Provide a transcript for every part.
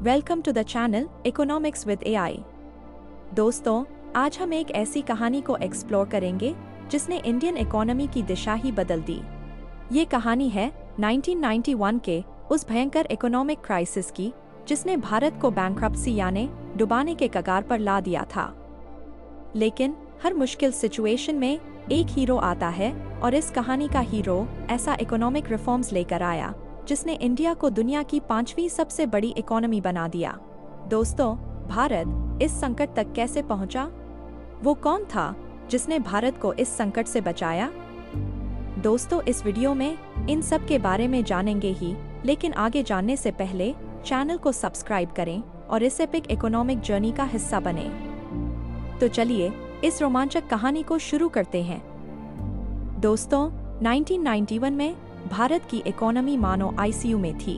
Welcome to the channel economics with AI. दोस्तों, आज हम एक ऐसी कहानी को एक्सप्लोर करेंगे जिसने इंडियन इकोनॉमी की दिशा ही बदल दी। ये कहानी है 1991 के उस भयंकर इकोनॉमिक क्राइसिस की जिसने भारत को बैंक्रप्सी यानी डुबाने के कगार पर ला दिया था। लेकिन हर मुश्किल सिचुएशन में एक हीरो आता है और इस कहानी का हीरो ऐसा इकोनॉमिक रिफॉर्म्स लेकर आया जिसने इंडिया को दुनिया की 5वीं सबसे बड़ी इकोनॉमी बना दिया। दोस्तों, भारत इस संकट तक कैसे पहुंचा? वो कौन था जिसने भारत को इस संकट से बचाया? दोस्तों, इस वीडियो में इन सब के बारे में जानेंगे ही, लेकिन आगे जानने से पहले चैनल को सब्सक्राइब करें और इस एपिक इकोनॉमिक जर्नी का हिस्सा बने। तो चलिए इस रोमांचक कहानी को शुरू करते हैं। दोस्तों, 1991 में भारत की इकोनॉमी मानो आईसीयू में थी।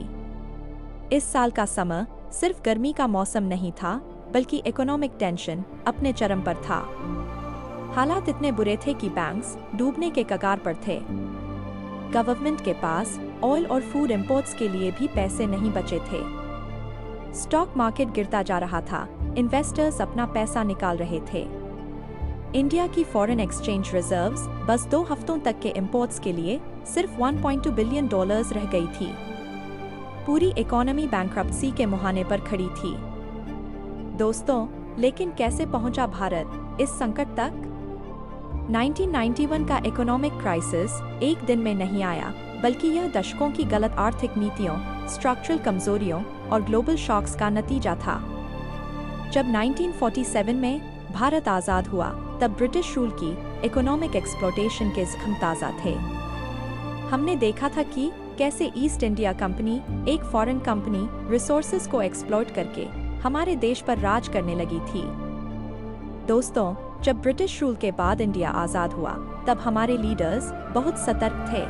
इस साल का समय सिर्फ गर्मी का मौसम नहीं था, बल्कि इकोनॉमिक टेंशन अपने चरम पर था। हालात इतने बुरे थे कि बैंक्स डूबने के कगार पर थे। गवर्नमेंट के पास ऑयल और फूड इंपोर्ट्स के लिए भी पैसे नहीं बचे थे। स्टॉक मार्केट गिरता जा रहा था, इन्वेस्टर्स अपना पैसा निकाल रहे थे। इंडिया की फॉरेन एक्सचेंज रिजर्व्स बस 2 हफ्तों तक के इंपोर्ट्स के लिए सिर्फ $1.2 बिलियन रह गई थी। पूरी इकोनॉमी बैंक्रप्सी के मुहाने पर खड़ी थी। दोस्तों, लेकिन कैसे पहुंचा भारत इस संकट तक? 1991 का इकोनॉमिक क्राइसिस एक दिन में नहीं आया, बल्कि यह दशकों की गलत आर्थिक नीतियों, स्ट्रक्चरल कमजोरियों और ग्लोबल शॉक्स का नतीजा था। जब 1947 में भारत आजाद हुआ, तब ब्रिटिश रूल की इकोनॉमिक एक्सप्लॉयटेशन के जख्म ताज़ा थे। हमने देखा था कि कैसे ईस्ट इंडिया कंपनी, एक फॉरेन कंपनी, रिसोर्सेज को एक्सप्लॉयट करके हमारे देश पर राज करने लगी थी। दोस्तों, जब ब्रिटिश रूल के बाद इंडिया आजाद हुआ, तब हमारे लीडर्स बहुत सतर्क थे।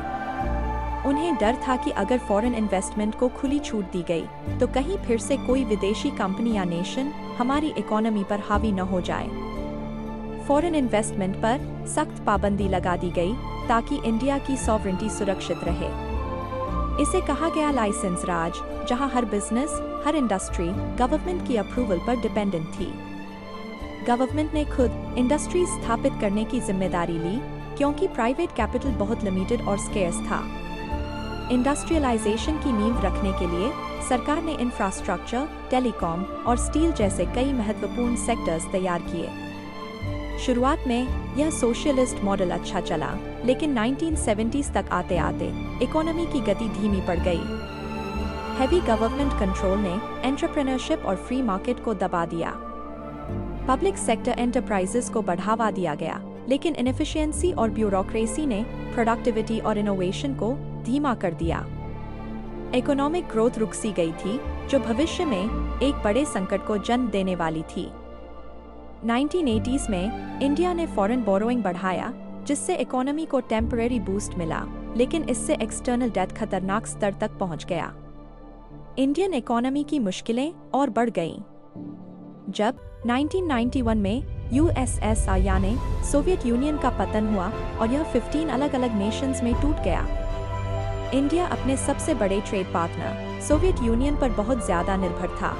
उन्हें डर था कि अगर फॉरेन इन्वेस्टमेंट को खुली छूट दी गई, तो कहीं फिर से कोई विदेशी कंपनी या नेशन हमारी इकोनॉमी पर हावी न हो जाए। फॉरेन इन्वेस्टमेंट पर सख्त पाबंदी लगा दी गई ताकि इंडिया की सॉवरेनिटी सुरक्षित रहे। इसे कहा गया लाइसेंस राज, जहां हर बिजनेस, हर इंडस्ट्री गवर्नमेंट की अप्रूवल पर डिपेंडेंट थी। गवर्नमेंट ने खुद इंडस्ट्री स्थापित करने की जिम्मेदारी ली, क्योंकि प्राइवेट कैपिटल बहुत लिमिटेड और स्केर्स था। इंडस्ट्रियलाइजेशन की नींव रखने के लिए सरकार ने इंफ्रास्ट्रक्चर, टेलीकॉम और स्टील जैसे कई महत्वपूर्ण सेक्टर्स तैयार किए। शुरुआत में यह सोशलिस्ट मॉडल अच्छा चला, लेकिन 1970s तक आते आते इकोनॉमी की गति धीमी पड़ गई। हैवी गवर्नमेंट कंट्रोल ने एंटरप्रेन्योरशिप और फ्री मार्केट को दबा दिया। पब्लिक सेक्टर एंटरप्राइजेस को बढ़ावा दिया गया, लेकिन इनएफिशिएंसी और ब्यूरोक्रेसी ने प्रोडक्टिविटी और इनोवेशन को धीमा कर दिया। इकोनॉमिक ग्रोथ रुक सी गई थी, जो भविष्य में एक बड़े संकट को जन्म देने वाली थी। 1980s में इंडिया ने फॉरेन बोरोइंग बढ़ाया, जिससे इकोनॉमी को टेम्परेरी बूस्ट मिला, लेकिन इससे एक्सटर्नल डेट खतरनाक स्तर तक पहुंच गया। इंडियन इकोनॉमी की मुश्किलें और बढ़ गईं। जब 1991 में यूएसएसआर यानी सोवियत यूनियन का पतन हुआ और यह 15 अलग अलग नेशंस में टूट गया, इंडिया अपने सबसे बड़े ट्रेड पार्टनर सोवियत यूनियन पर बहुत ज्यादा निर्भर था।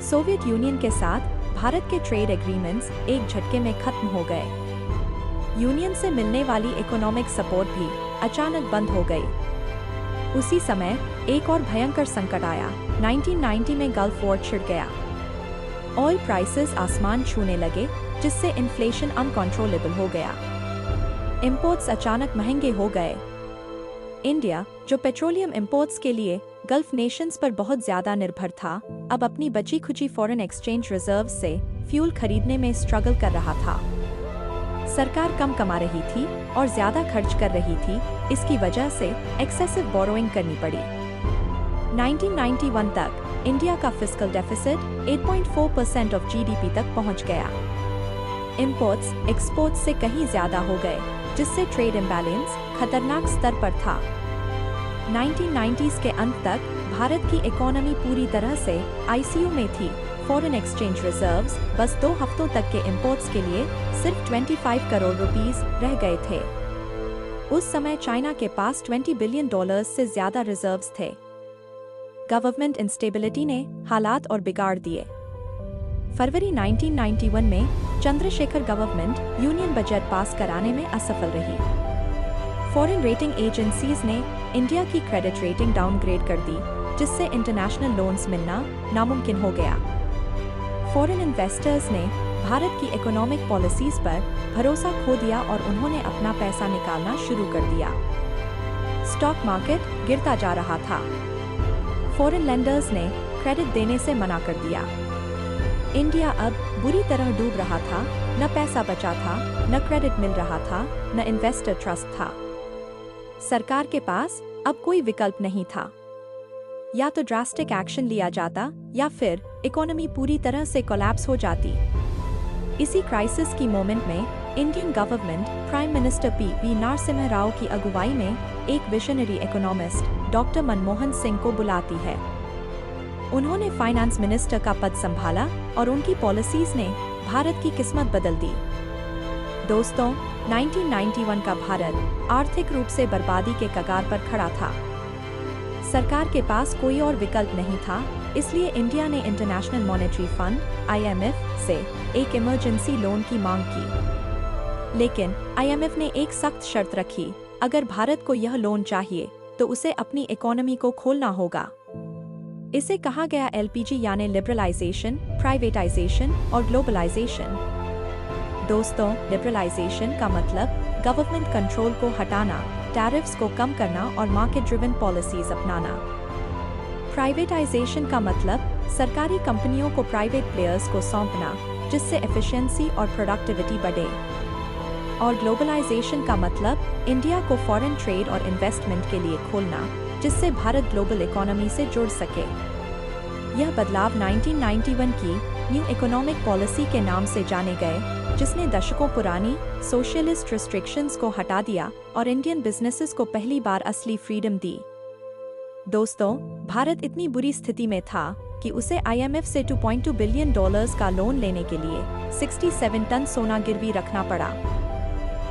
सोवियत यूनियन के साथ भारत के ट्रेड एग्रीमेंट्स एक झटके में खत्म हो गए। यूनियन से मिलने वाली इकोनॉमिक सपोर्ट भी अचानक बंद हो गई। उसी समय एक और भयंकर संकट आया। 1990 में गल्फ वॉर छिड़ गया। ऑयल प्राइसेस आसमान छूने लगे, जिससे इन्फ्लेशन अनकंट्रोलेबल हो गया। इंपोर्ट्स अचानक महंगे हो गए। इंडिया, जो पेट्रोलियम इंपोर्ट्स के लिए गल्फ नेशंस पर बहुत ज्यादा निर्भर था, अब अपनी बची खुची फॉरेन एक्सचेंज रिजर्व से फ्यूल खरीदने में स्ट्रगल कर रहा था। सरकार कम कमा रही थी और ज्यादा खर्च कर रही थी, इसकी वजह से एक्सेसिव बोरोइंग करनी पड़ी। 1991 तक इंडिया का फिस्कल डेफिसिट 8.4% ऑफ जीडीपी तक पहुंच गया। इंपोर्ट्स एक्सपोर्ट्स से कहीं ज्यादा हो गए, जिससे ट्रेड इम्बैलेंस खतरनाक स्तर पर था। 1990s के अंत तक भारत की इकोनॉमी पूरी तरह से आईसीयू में थी। फॉरेन एक्सचेंज रिजर्व्स बस 2 हफ्तों तक के इंपोर्ट्स के लिए सिर्फ 25 करोड़ रुपीस रह गए थे। उस समय चाइना के पास $20 बिलियन से ज्यादा रिजर्व्स थे। गवर्नमेंट इंस्टेबिलिटी ने हालात और बिगाड़ दिए। फरवरी 1991 में Chandrashekhar government union budget pass कराने में असफल रही। फॉरेन रेटिंग एजेंसीज ने इंडिया की क्रेडिट रेटिंग डाउनग्रेड कर दी, जिससे इंटरनेशनल लोन्स मिलना नामुमकिन हो गया। फॉरेन इन्वेस्टर्स ने भारत की इकोनॉमिक पॉलिसीज पर भरोसा खो दिया और उन्होंने अपना पैसा निकालना शुरू कर दिया। स्टॉक मार्केट गिरता जा रहा था। फॉरेन लेंडर्स ने क्रेडिट देने से मना कर दिया। इंडिया अब बुरी तरह डूब रहा था, न पैसा बचा था, न क्रेडिट मिल रहा था, न इन्वेस्टर ट्रस्ट था। सरकार के पास अब कोई विकल्प नहीं था। या तो ड्रास्टिक एक्शन लिया जाता या फिर इकोनॉमी पूरी तरह से कोलैप्स हो जाती। इसी क्राइसिस की मोमेंट में Indian government prime minister P Narasimha Rao की अगुवाई में एक visionary economist doctor Manmohan Singh को बुलाती है। उन्होंने फाइनेंस मिनिस्टर का पद संभाला और उनकी पॉलिसीज ने भारत की किस्मत बदल दी। दोस्तों, 1991 का भारत आर्थिक रूप से बर्बादी के कगार पर खड़ा था। सरकार के पास कोई और विकल्प नहीं था, इसलिए इंडिया ने इंटरनेशनल मॉनेटरी फंड (IMF) से एक इमरजेंसी लोन की मांग की। लेकिन IMF ने एक सख्त शर्त रखी, अगर भारत को यह लोन चाहिए तो उसे अपनी इकोनॉमी को खोलना होगा। इसे कहा गया LPG यानी लिबरलाइजेशन, प्राइवेटाइजेशन और ग्लोबलाइजेशन। दोस्तों, लिबरलाइजेशन का मतलब गवर्नमेंट कंट्रोल को हटाना, टैरिफ्स को कम करना और मार्केट ड्रिवन पॉलिसीज अपनाना। प्राइवेटाइजेशन का मतलब सरकारी कंपनियों को प्राइवेट प्लेयर्स को सौंपना, जिससे एफिशिएंसी और प्रोडक्टिविटी बढ़े। और ग्लोबलाइजेशन का मतलब इंडिया को फॉरेन ट्रेड और इन्वेस्टमेंट के लिए खोलना, जिससे भारत ग्लोबल इकोनॉमी से जुड़ सके। यह बदलाव 1991 की न्यू इकोनॉमिक पॉलिसी के नाम से जाने गए, जिसने दशकों पुरानी सोशलिस्ट रिस्ट्रिक्शंस को हटा दिया और इंडियन बिजनेसेस को पहली बार असली फ्रीडम दी। दोस्तों, भारत इतनी बुरी स्थिति में था कि उसे IMF से $2.2 बिलियन का लोन लेने के लिए 67 टन सोना गिरवी रखना पड़ा।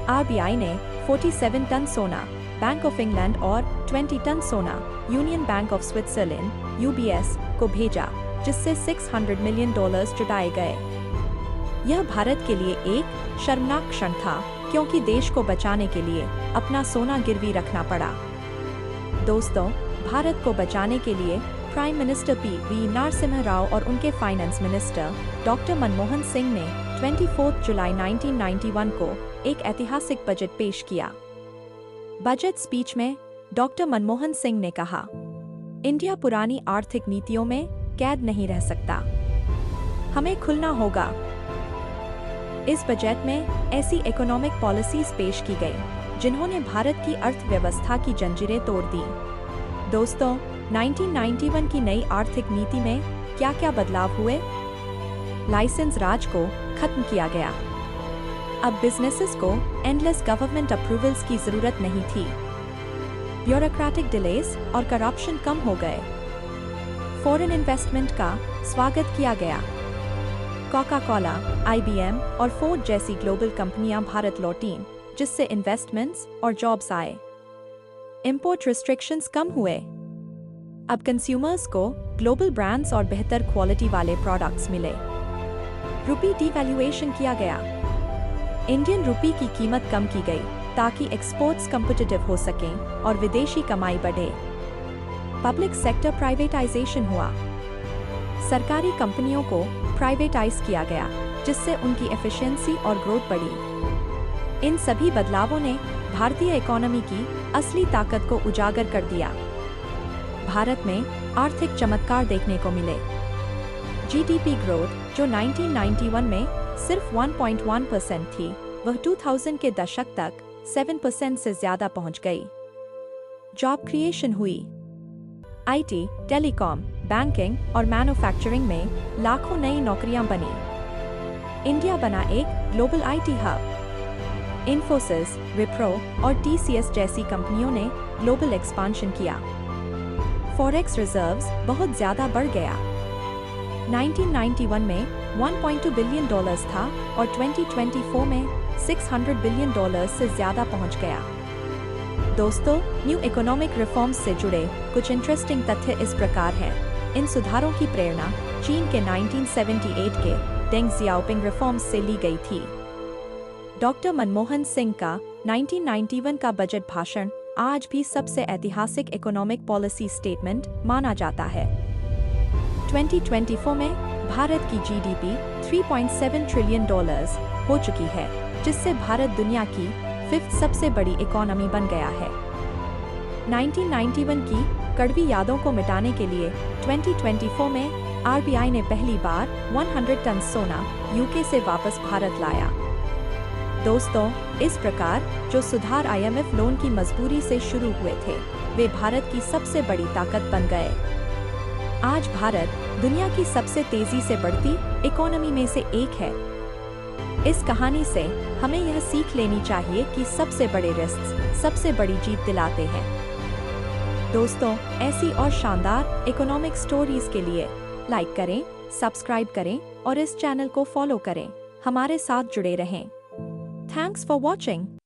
RBI ने 47 टन सोना बैंक ऑफ इंग्लैंड और 20 टन सोना union bank of Switzerland (UBS) को भेजा, जिससे $600 मिलियन जुटाए गए। यह भारत के लिए एक शर्मनाक क्षण था, क्योंकि देश को बचाने के लिए अपना सोना गिरवी रखना पड़ा। दोस्तों, भारत को बचाने के लिए prime minister P Narasimha Rao और उनके finance minister doctor Manmohan Singh ने 24 जुलाई 1991 को एक ऐतिहासिक बजट पेश किया। बजट स्पीच में डॉक्टर मनमोहन सिंह ने कहा, इंडिया पुरानी आर्थिक नीतियों में कैद नहीं रह सकता, हमें खुलना होगा। इस बजट में ऐसी इकोनॉमिक पॉलिसीज पेश की गई जिन्होंने भारत की अर्थव्यवस्था की जंजीरें तोड़ दी। दोस्तों, 1991 की नई आर्थिक नीति में क्या क्या बदलाव हुए? लाइसेंस राज को खत्म किया गया। अब बिजनेसेस को एंडलेस गवर्नमेंट अप्रूवल्स की जरूरत नहीं थी। ब्यूरोक्रेटिक डिलेस और करप्शन कम हो गए। फॉरेन इन्वेस्टमेंट का स्वागत किया गया। कोका कोला, IBM और फोर्ड जैसी ग्लोबल कंपनियां भारत लौटीं, जिससे इन्वेस्टमेंट्स और जॉब्स आए। इंपोर्ट रिस्ट्रिक्शंस कम हुए। अब कंज्यूमर्स को ग्लोबल ब्रांड्स और बेहतर क्वालिटी वाले प्रोडक्ट्स मिले। रुपी डिवैल्यूएशन किया गया। इंडियन रुपी की कीमत कम की गई ताकि एक्सपोर्ट्स कॉम्पिटिटिव हो सकें और विदेशी कमाई बढ़े। पब्लिक सेक्टर प्राइवेटाइजेशन हुआ। सरकारी कंपनियों को प्राइवेटाइज किया गया, जिससे उनकी एफिशिएंसी और ग्रोथ बढ़ी। इन सभी बदलावों ने भारतीय इकोनॉमी की असली ताकत को उजागर कर दिया। भारत में आर्थिक चमत्कार देखने को मिले। GDP ग्रोथ, जो 1991 में सिर्फ 1.1% थी, वह 2000 के दशक तक 7% से ज्यादा पहुंच गई। जॉब क्रिएशन हुई। IT, टेलीकॉम, बैंकिंग और मैन्युफैक्चरिंग में लाखों नई नौकरियां बनी। इंडिया बना एक global IT hub. Infosys, Wipro और TCS जैसी कंपनियों ने ग्लोबल एक्सपांशन किया। फॉरेक्स रिजर्व्स बहुत ज्यादा बढ़ गया। 1991 में $1.2 बिलियन था और 2024 में $600 बिलियन से ज्यादा पहुंच गया। दोस्तों, न्यू इकोनॉमिक रिफॉर्म्स से जुड़े कुछ इंटरेस्टिंग तथ्य इस प्रकार हैं। इन सुधारों की प्रेरणा चीन के 1978 के डेंग जियाओपिंग रिफॉर्म्स से ली गई थी। डॉक्टर मनमोहन सिंह का 1991 का बजट भाषण आज भी सबसे ऐतिहासिक इकोनॉमिक पॉलिसी स्टेटमेंट माना जाता है। 2024 में भारत की जीडीपी $3.7 ट्रिलियन हो चुकी है, जिससे भारत दुनिया की 5th सबसे बड़ी इकोनॉमी बन गया है। 1991 की कड़वी यादों को मिटाने के लिए 2024 में आरबीआई ने पहली बार 100 टन सोना यूके से वापस भारत लाया। दोस्तों, इस प्रकार जो सुधार आईएमएफ लोन की मजबूरी से शुरू हुए थे, वे भारत की सबसे बड़ी ताकत बन गए। आज भारत दुनिया की सबसे तेजी से बढ़ती इकोनॉमी में से एक है। इस कहानी से हमें यह सीख लेनी चाहिए कि सबसे बड़े रिस्क सबसे बड़ी जीत दिलाते हैं। दोस्तों, ऐसी और शानदार इकोनॉमिक स्टोरीज के लिए लाइक करें, सब्सक्राइब करें और इस चैनल को फॉलो करें। हमारे साथ जुड़े रहें। Thanks for watching.